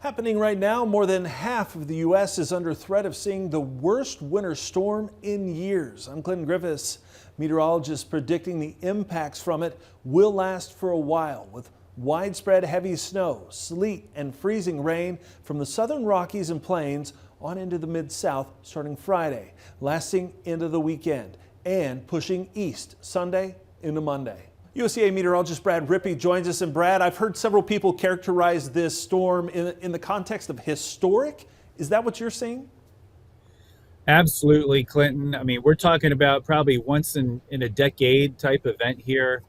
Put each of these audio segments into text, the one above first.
Happening right now, more than half of the U.S. is under threat of seeing the worst winter storm in years. I'm Clinton Griffiths. Meteorologists predicting the impacts from it will last for a while, with widespread heavy snow, sleet, and freezing rain from the southern Rockies and Plains on into the Mid-South starting Friday, lasting into the weekend, and pushing east Sunday into Monday. USDA Meteorologist Brad Rippey joins us. And Brad, I've heard several people characterize this storm in the context of historic. Is that what you're seeing? Absolutely, Clinton. I mean, we're talking about probably once in a decade type event here.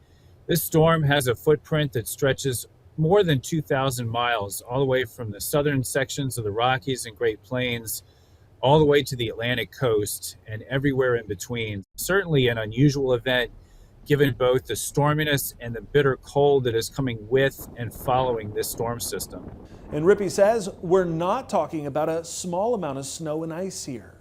This storm has a footprint that stretches more than 2,000 miles, all the way from the southern sections of the Rockies and Great Plains, all the way to the Atlantic coast and everywhere in between. Certainly an unusual event, given both the storminess and the bitter cold that is coming with and following this storm system. And Rippey says we're not talking about a small amount of snow and ice here.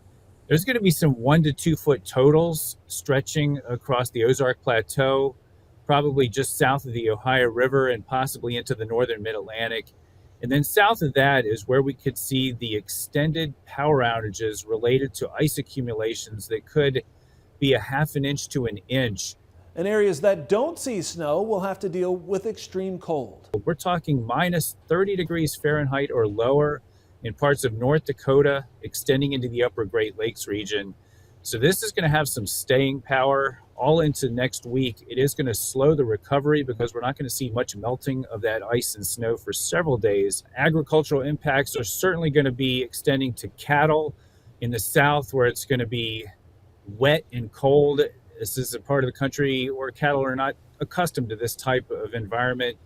There's going to be some 1 to 2 foot totals stretching across the Ozark Plateau, probably just south of the Ohio River and possibly into the northern mid-Atlantic. And then south of that is where we could see the extended power outages related to ice accumulations that could be a ½ inch to an inch. And areas that don't see snow will have to deal with extreme cold. We're talking minus 30 degrees Fahrenheit or lower in parts of North Dakota, extending into the upper Great Lakes region. So this is going to have some staying power all into next week. It is going to slow the recovery because we're not going to see much melting of that ice and snow for several days. Agricultural impacts are certainly going to be extending to cattle in the south, where it's going to be wet and cold. This is a part of the country where cattle are not accustomed to this type of environment.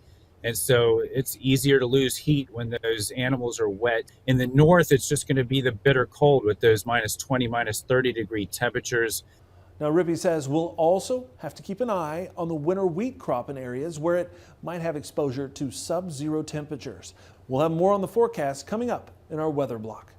And so it's easier to lose heat when those animals are wet. In the north, it's just going to be the bitter cold with those minus 20, minus 30 degree temperatures. Now, Rippey says we'll also have to keep an eye on the winter wheat crop in areas where it might have exposure to sub-zero temperatures. We'll have more on the forecast coming up in our weather block.